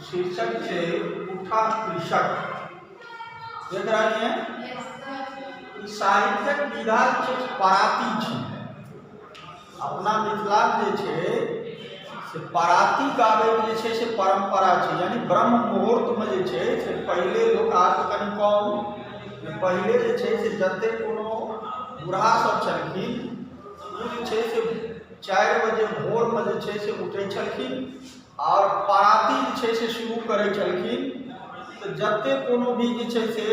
शीर्षक છે ઉઠા कृषक। देख रही हैं साहित्यक विधा છે पराती છે। अपना मिथिला जे छै से पराती गावे जे छै से परंपरा छै, यानी ब्रह्म मुहूर्त में जे छै से पहले लोग आज कनी कम पहले जे छै से जते कोनो बूढ़ा सब छलखिन ओ जे छै से 4 बजे भोर में जे छै से उठै छलखिन और पराती जे छै से शुरू करै छलखिन। तो जते कोनो भी जे छै से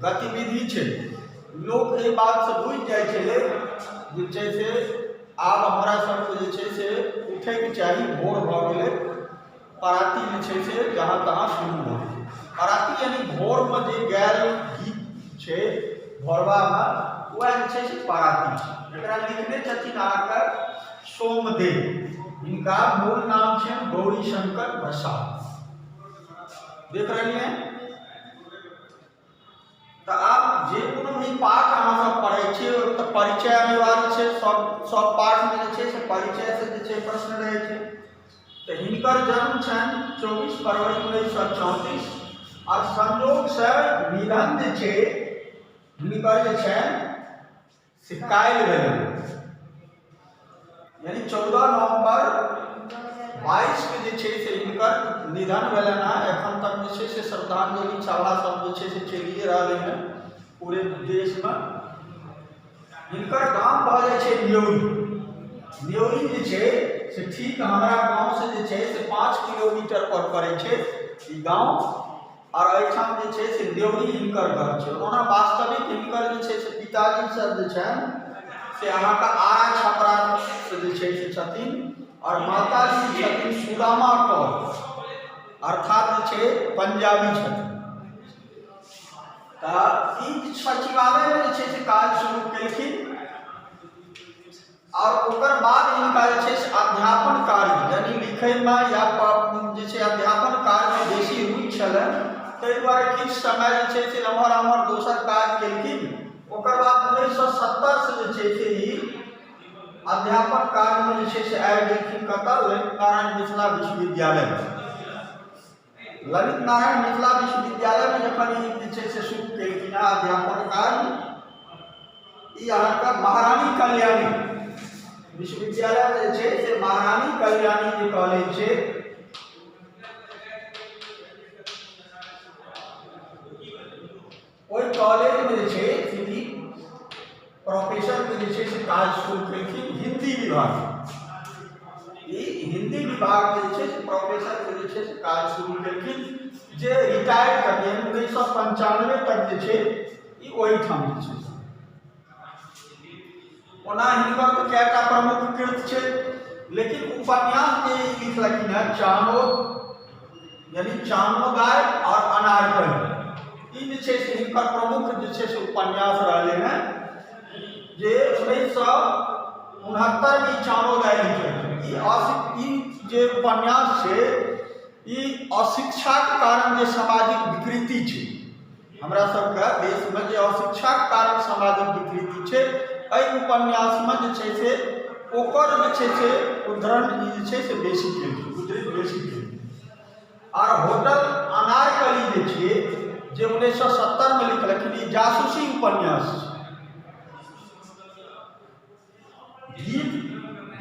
गतिविधि छै लोग एहि बात से बुझि जाइ छलै जे छै से आब हमरा सबके जे छै से उठैके चाही, भोर भऽ गेलै, पराती जे छै से जहाँ तहाँ शुरू भऽ गेलै। पराती यानी भोर में जे गायल गीत छै भोरबामे वएह जे छै से पराती छै। एकरा लिखने छथिन अहाँके सोमदेव, इनका मूल नाम है गौरी शंकर प्रसाद। देख रही हैं तो आप जे कोनो भी पाठ अहाँ सब पढ़ै छी तो परिचय अनिवार्य है। सब पाठ में जे छै से परिचय से जे छै प्रश्न रहे छै। तो हिनकर जन्म छन 24 फरवरी 1934 और संयोग से निधन जे छै हिनकर जे छै से काल्हि भेलै, यानी 14 नवंबर 22 के जे छै से हिनकर निधन भेलन है। एखन तक जे छै से श्रद्धांजलि सभा सब जे छै से चलिए रहलै हैं पूरे देश में। हिनकर गांव भऽ जाइ छै न्योरी। न्योरी जे छै से ठीक हमारा गांव से जे छै से 5 किलोमीटर पर पड़ै छै ई गांव, और एहिठाम जे छै से न्योरी हिनकर घर छै। ओना वास्तविक हिनकर जे छै से पिताजी सब जे छनि से अहाँके आरा छपरा से जे छै से छथिन और माताजी छथिन सुदामा कौर, अर्थात जे छै पंजाबी छथिन। तो ई सचिवालय में जे छै से काज शुरू केलखिन और ओकर बाद हिनका जे छै से अध्यापन कार्य यानी लिखै में या जे छै अध्यापन कार्य में बेसी रुचि छलनि, ताहि दुआरे किछु समय जे छै से एम्हर दोसर काज केलखिन। ओकर बाद 1970 से जे छै से ई अध्यापन कार्य में जे छै से आबि गेलखिन कतऽ ललित नारायण मिथिला विश्वविद्यालय। ललित नारायण मिथिला विश्वविद्यालय में जखन ई जे छै से शुरू केलखिन अध्यापन कार्य, ई अहाँके महारानी कल्याणी विश्वविद्यालय में जे छै से महारानी कल्याणी जे कॉलेज छै ओहि कॉलेज में जे छै से प्रोफेसर के जे छै से काज शुरू केलखिन हिंदी विभाग। हिंदी विभाग में जे छै से प्रोफेसर के जे छै से काज शुरू केलखिन, जे रिटायर करके 1995 तक जे छै ई ओहिठाम जे छै। ओना हिनकर तो कएटा प्रमुख कृत छै, लेकिन उपन्यास जे लिखलखिन है चानोद यानी चानोदाय और अनारकली, ई जे छै से हिनकर प्रमुख जे छै से उपन्यास रहले हैं। जे 1969 में चानोदाय लिखलखिन। ई जे उपन्यास छै ई अशिक्षा के कारण जे सामाजिक विकृति छै हमरा सबके देश में, जे अशिक्षा के कारण सामाजिक विकृति छै, एहि उपन्यास में जे छै से ओकर जे छै से उद्धरण जे छै से बेसी केलखिन, उद्धृत बेसी केलखिन। और होटल अनारकली जे छै जे 1970 में लिखलखिन, ई जासूसी उपन्यास छै।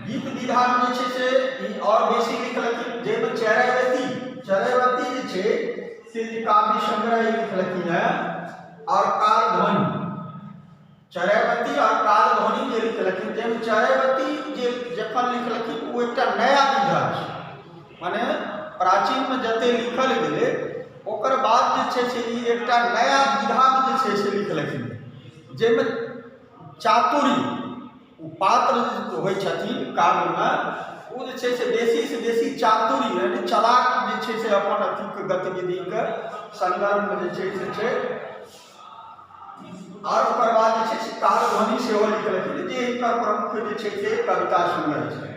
गीत विधा में जे छै से और बेसी लिखलखिन, जाहिमे चरैवती जे छै से काव्य संग्रह लिखलखिन है, और कालध्वनि चरैवती और कालध्वनि जे लिखलखिन, जाहिमे चरैवती जे जखन लिखलखिन वो एकटा नया विधा छै, माने प्राचीन में जते लिखल गेलै ओकर बाद जे छै से ई एकटा नया विधा में जे छै से लिखलखिन, जाहिमे चातुर्य पात्र होइ छथिन काव्य में, वो जे छै से बेसी चातुर्य यानी चलाक जे छै से अपन अथी गतिविधि के संदर्भ में जे छै से छै। और ओकर बाद जे छै से कालध्वनि सेहो लिखलखिन, जे हिनकर प्रमुख जे छै से कविता संग्रह छै।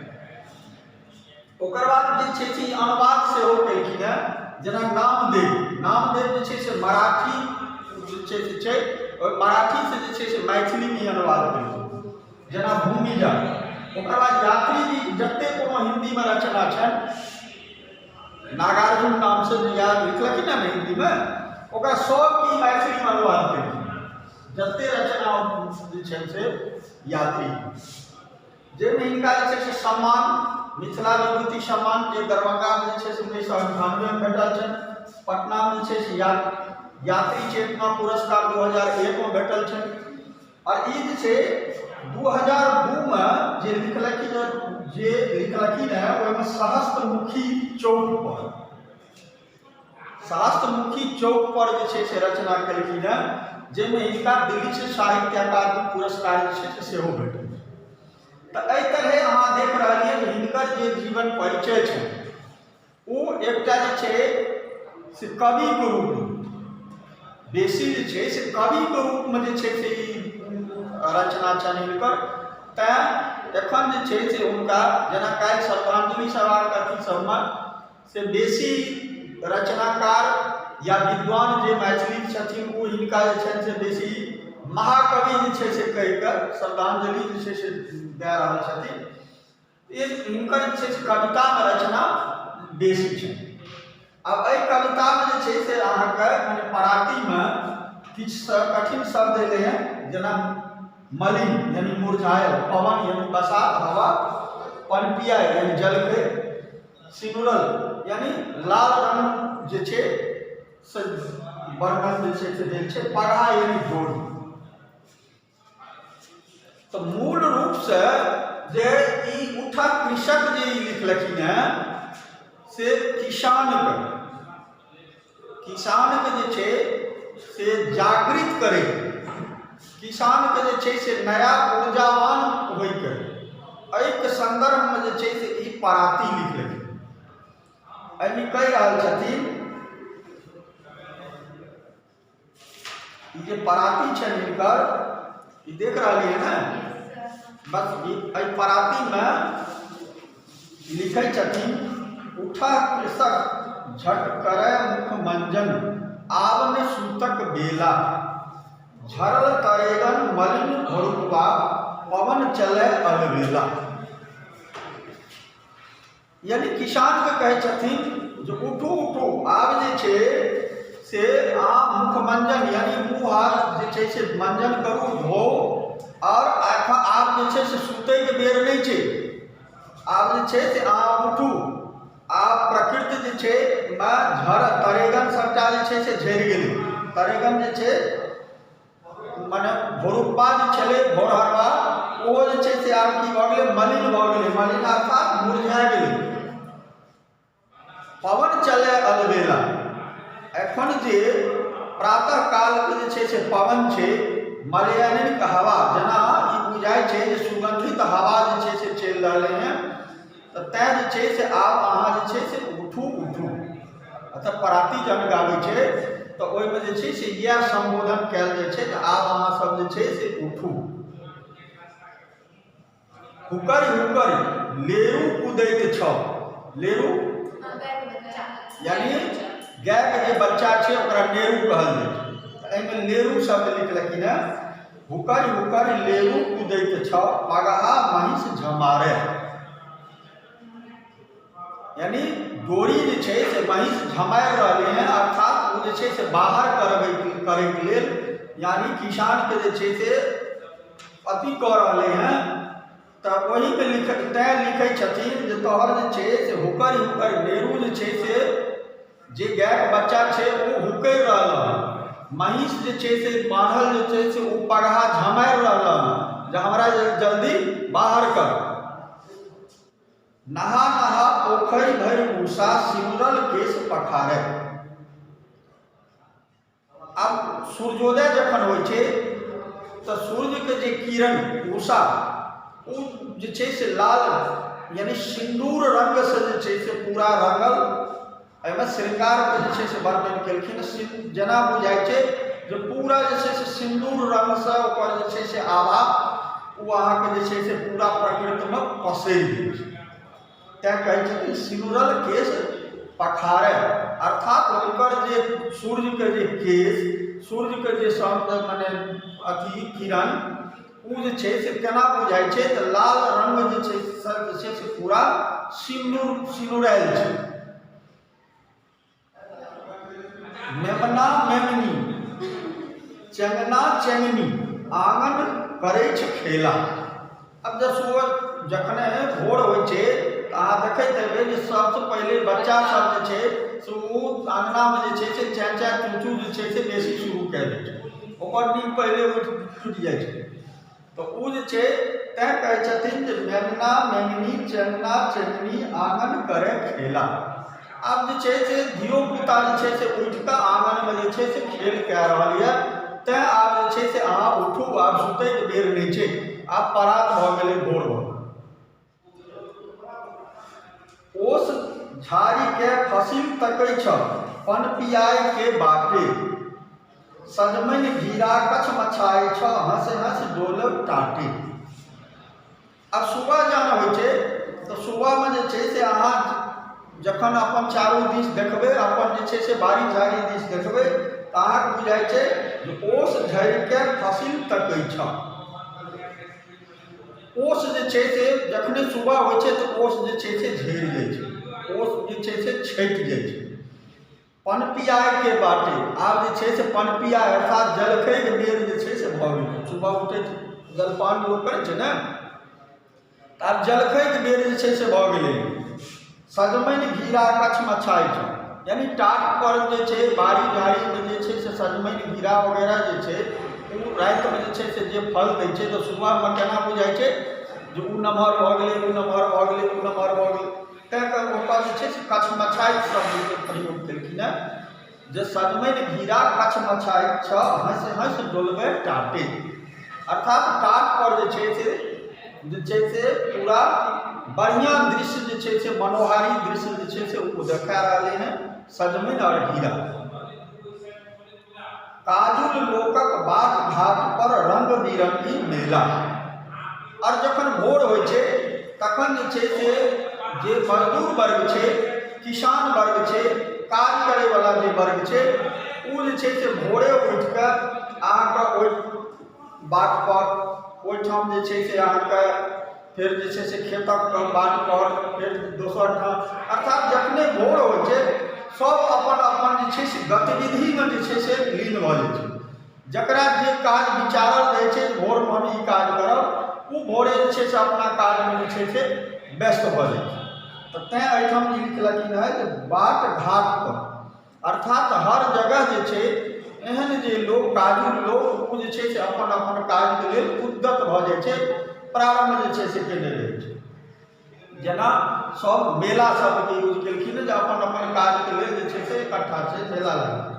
ओकर बाद जे छै से अनुवाद सेहो केलखिन है, जेना नामदेव जे छै से मराठी जे छै से छै, मराठी से जे छै से मैथिली में अनुवाद केलखिन, जेना भूमिजा। ओकर बाद यात्री जी जते कोनो हिंदी में रचना छनि नागार्जुन नाम से याद लिखलखिन ना हिंदी में, ओकरा सब की मैथिली में अनुवाद केलखिन जते रचना जे छै से यात्री जाहिमे हिनका जे छै से सम्मान मिथिला विभूति सम्मान जे दरभंगा में जे छै से 1998 में भेटल छनि, पटना में जे छै से यात्री चेतना पुरस्कार 2001 में भेटल छनि। और ई जे छै 2002 में जे लिखलखिन है ओहिमे सहस्त्रमुखी चौक पर जे छै से रचना केलखिन है, जाहिमे हिनका दिल्ली से साहित्य अकादमी पुरस्कार जे छै से सेहो भेटल। तो एहि तरह अहाँ देख रहलिए जे हिनकर जे जीवन परिचय छै ओ एकटा जे छै से कवि के रूप में बेसी जे छै से कवि के रूप में जे छै से रचना छनि हिनकर। तैं एखन जे छै से हुनका जेना काल्हि श्रद्धांजलि सभा अथी सबमे से बेसी रचनाकार या विद्वान जे मैथिली छथिन ओ हिनका जे छनि से बेसी महाकवि जे छै से कहि कऽ श्रद्धांजलि जे छै से दए रहल छथिन। हिनकर जे छै से कवितामे रचना बेसी छै। अब एहि कवितामे जे छै से अहाँके मने परातीमे किछु कठिन शब्द एलै हैं, जेना मलिन यानी मुरझायल, पवन यानी बसात हवा, पनपिया यानी जलखै, सिनुरल यानी लाल रंग जे छै से वर्णन जे छै से देल छै, पगहा यानी डोरी। तो मूल रूप से जे ई उठा कृषक जे लिखलखिन हैं से किसान के जे छै से जागृत करे, किसान के जे छै से नया ऊर्जावान होइके एहिके संदर्भ में जे छै से ई पराती लिखलखिन। एहिमे कहि रहल छथिन जे पराती छनि हिनकर, ई देख रहलिए ना, बस एहि पराती में लिखै छथिन, उठा कृषक झट करे मुख मंजन, आवने सूतक बेला, झरल तरेगन मलिन भरुआ, पवन चले अलबेला। यानी किसान के कहे छथिन जो उठू उठू, आब जे छै से अहाँ मुख मंजन यानी मुँह हाथ जे छै से मंजन करू, धो, और आब जे छै से सुतै के बेर नहीं छै, आब जे छै से अहाँ उठू, आब प्रकृति जे छै तरेगन सबटा जे छै से झड़ि गेलै, तरेगन जे छै माने भोरुब्बा जे छलै भोरहरबा ओहो जे छै से आब की भऽ गेलै, मलिन भऽ गेलै, मलिन अर्थात मुरझा गेलै। पवन चले अलबेला, एखन जे प्रातः काल के जे छै से पवन छै, मलयानिक हवा, जेना ई बुझाइ छै जे सुगंधित हवा जे छै से चलि रहलै हैं, तऽ तैं जे छै से आब अहाँ जे छै से उठू उठू। अर्थात पराती जहन गाबै छै तऽ ओहिमे जे छै से इएह संबोधन कयल जाइ छै जे आब अहाँ सब जे छै से उठू। हुकर हुकर लेरू कुदैत छ, लेरू यानी गाय के जे बच्चा छै ओकरा लेरू कहल जाइ छै। एहिमे लेरू शब्द लिखलखिन है, हुकर हुकर लेरू कुदैत छ, पगहा महिष झमारे, यानी डोरी जे छै से महिष झमारि रहले हैं, अर्थात वो जे छै से बाहर करे के लेल, यानी किसान के जे छै से अति कऽ रहले हैं। तो वही में तैं लिखै छथिन जे तोहर जे छै से हुकर हुकर लेरू जे छै से जे गाय के बच्चा छै वो हुकरि रहल, महिष जे छै से बान्हल जे छै से वो पगहा झमारि रहल जे हमरा जल्दी बाहर कर। नहा नहा पोखरि भरि उषा, सिमरल केश पखारे। अब सूर्योदय जखन होइ छै तो सूर्य के जे किरण उषा ओ जे छै से लाल यानी सिंदूर रंग से जे छै से पूरा रंगल, एहिमे श्रृंगार के जे छै से वर्णन केलखिन, जेना बुझाइ छै जे पूरा जे छै से सिंदूर रंग से ओकर जे छै से आभा ओ अहाँके जे छै से पूरा प्रकृति में पसरि गेल छै। तैं कहै छथिन सिनुरल केश पखारे, अर्थात हुनकर जे सूर्य के जे केश, सूर्य के जे मने अथी किरण ओ जे छै से केना बुझाइ छै तऽ लाल रंग जे छै से पूरा सिनुरायल छै। मेमना मेमनी, चेंगना चेंगनी, आंगन करे छ खेला। अब जब सुबह जखने भोर होइ छै तऽ अहाँ देखैत हेबै जे सबसँ पहिले बच्चा सब जे छै से ओ आंगनामे जे छै से चै चै चूचू जे छै से बेसी शुरू कए दै छै, ओकर नींद पहिले छूटि जाइ छै। तऽ ओ जे छै तैँ कहै छथिन जे मेमना मेमनी चेंगना चेंगनी आंगन करे खेला। आब जे छै से धियो पुता जे छै से उठि कऽ आंगनमे जे छै से खेल कए रहल यऽ, तैँ आब जे छै से अहाँ उठू, आब सुतैके बेर नहि छै, आब परात भऽ गेलै, भोर भऽ गेलै। ओस झाड़ी के फसिल तकै छ पन पियाई के बाटे, सजमनि घेरा कछ मछाई छ हंस हंस डोलब टाटे। अब सुबह जहन होइ छै तऽ सुबहमे जे छै से अहाँ जखन अपन चारू दिस देखबै, अपन जे छै से बाड़ी झाड़ी दिस देखबै तऽ अहाँके बुझाइ छै जे ओस झड़िके फसिल तकै छ। ओस जे छै से जखने सुबह होइ छै तऽ ओस जे छै से झड़ि जाइ छै, ओस जे छै से छटि जाइ छै। पनपियाइके बाटे, आब जे छै से पनपियाइ अर्थात जलखैके बेर जे छै से भऽ गेलै। सुबह उठै छै जलपान लोक करै छै ने, तऽ आब जलखैके बेर जे छै से भऽ गेलै। सजमनि घेरा कछ मछाइ छ, यानी टाट पर जे छै बाड़ी झाड़ीमे जे छै से सजमनि घेरा वगैरह जे छै ओ रातिमे जे छै से जे फल दै छै तऽ सुबहमे केना बुझाइ छै जे ओ नमहर भऽ गेलै, ओ नमहर भऽ गेलै, ओ नमहर भऽ गेलै। तैँ कऽ ओकर जे छै से कछ मछाइ शब्दके प्रयोग केलखिन हेँ जे सजमनि घेरा कछ मछाइ छ हंस हंस डोलबै टाटे। अर्थात टाट पर जे छै से पूरा बढ़िआँ दृश्य जे छै से मनोहारी दृश्य जे छै से ओ देखा रहलै हैं सजमनि और घेरा। काजुल लोकक बाट घाट पर रंग बिरंगी मेला। और जखन भोर होइ छै तखन जे छै से जे मजदूर वर्ग छै, किसान वर्ग छै, काज करैवला जे वर्ग छै ओ जे छै से भोरे उठि कऽ अहाँके ओहि बाट पर ओहिठाम जे छै से अहाँके फेर जे छै से खेतक बाट पर फेर दोसर ठाम, अर्थात जखने भोर होइ छै सब अपन अपन जे छै से गतिविधिमे जे छै से लीन भऽ जाइ छै। जकरा जे काज विचारल रहै छै भोरमे हम ई काज करब, ओ भोरे जे छै से अपना काजमे जे छै से व्यस्त भऽ जाइ छै। तऽ तैँ एहिठाम ई लिखलखिन है जे बाट घाट पर, अर्थात हर जगह जे छै एहन जे लोक काजुल लोक ओ जे छै से अपन अपन काजके लेल उद्यत भऽ जाइ छै, प्रारंभ जे छै से केने रहै छै। जेना सब मेला शब्दके यूज केलखिन जे अपन अपन काजके लेल जे छै से इकट्ठा छै, मेला लगै।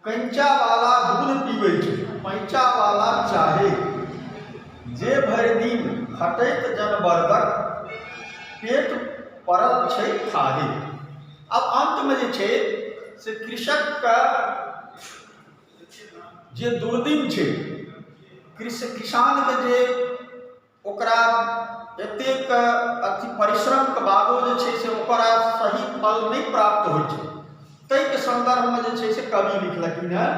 कैंचा वाला दूध पीबै छै पैंचा वाला चाहे, जे भरि दिन खटैत जनवर्गक पेट पड़ल छै खाहे। अब अंतमे जे छै से कृषकके जे दुर्दिन छै, किसानके जे ओकरा एतेक परिश्रमके बादो जे छै से ओकरा सही फल नहि प्राप्त होइ छै, ताहिके संदर्भमे जे छै से कवि लिखलखिन है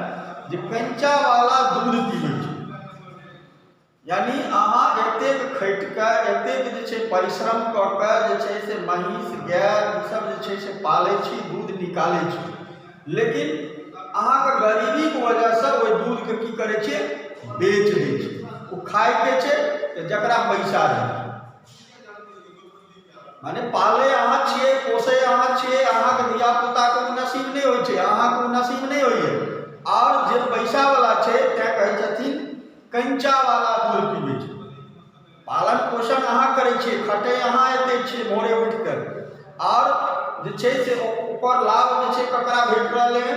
जे कैंचा वाला दूध पीबै छै। यानी अहाँ एतेक खटि कऽ एतेक जे छै परिश्रम कऽ कऽ जे छै से महींष गाय ईसब जे छै से पालै छी, दूध निकालै छी, लेकिन अहाँके गरीबीके वजहसँ ओहि दूधके की करै छियै, बेच दै छै। ओ खाइके छै तऽ जकरा पैसा रहै, माने पाले अहाँ छियै, पोसै अहाँ छियै, अहाँके धियापुताके ओ नसीब नहि होइ छै, अहाँके ओ नसीब नहि होइए। और जे पैसावला छै तैँ कहै छथिन कैंचावला दूध पीबै छै। पालन पोषण अहाँ करै छियै, खटै अहाँ एतेक छियै भोरे उठि कऽ, और जे छै से ओकर लाभ जे छै ककरा भेट रहलै है,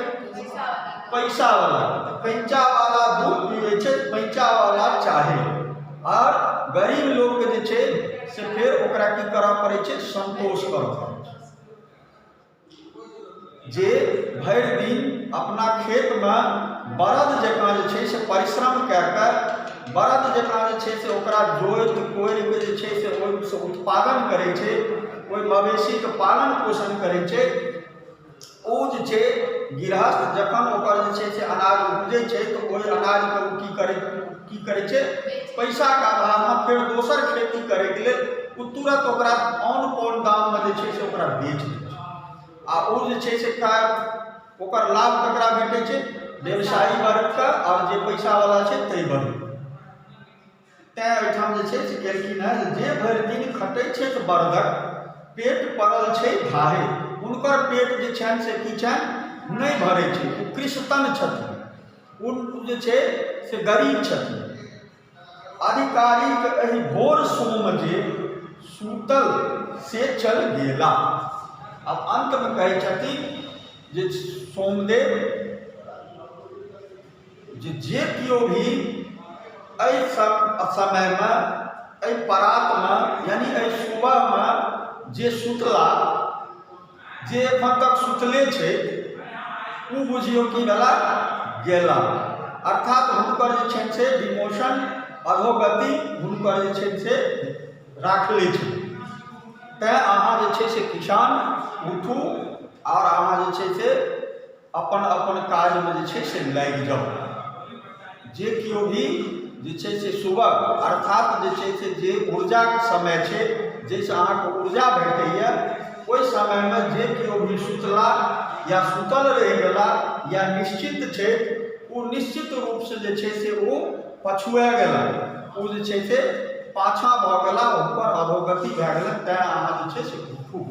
पैसावला। कैंचावला दूध पीबै छै पैंचावला चाहे। और गरीब लोकके जे छै से फेर ओकरा की करऽ पड़ै छै, संतोष करऽ पड़ै छै। जे भरि दिन अपना खेतमे बरद जकाँ जे छै से परिश्रम कए कऽ बरद जकाँ जे छै से ओकरा जोति कोड़िके जे छै से ओहिसँ उत्पादन करै छै, ओहि मवेशीके पालन पोषण करै छै, ओ जे छै गृहस्थ जखन ओकर जे छै से अनाज उपजै छै तऽ ओहि अनाजके ओ की करै छै, पैसाके अभावमे फेर दोसर खेती करैके लेल ओ तुरंत ओकरा ऑन पॉन दाममे जे छै से ओकरा बेच दै छै। आ ओ जे छै से ओकर लाभ ककरा भेटै छै? व्यवसायी वर्गके और जे पैसावला छै ताहि वर्ग। तैँ एहिठाम जे छै से केलखिन हेँ जे भरि दिन खटै छथि वर्धक, पेट पड़ल छै धाहे, हुनकर पेट जे छनि से की छनि? नहि भरै छै। ओ कृषतन छथिन, ओ जे छै से गरीब छथिन। अधिकारीक एहि भोर सोम जे सूतल से चल गेला। अब अंत में कहै छथिन जे सोमदेव जे किओ भी एहि समय में, एहि परात में, यानी एहि सुबह में जे सुतला, जे एखन तक सुतले छै, ओ बुझियौ कि भेला? गेला। अर्थात हुनकर जे छनि से डिमोशन, अधोगति हुनकर जे छै से राखले छै। तैँ अहाँ जे छै से किसान उठू और अहाँ जे छै से अपन अपन काज में जे छै से लागि जाउ। जे किओ भी जे छै से सुबह अर्थात जे छै से जे ऊर्जाके समय छै, जाहिसँ अहाँके ऊर्जा भेटैए, ओहि समय में जे किओ भी सुतला या सुतल रहि गेला या निश्चित छै, ओ निश्चित रूप से जे छै से ओ पछुआ गेला, ओ जे छै से पाछाँ भऽ गेला, ओकर अधोगति भए गेला। तैँ अहाँ जे छै से उठू।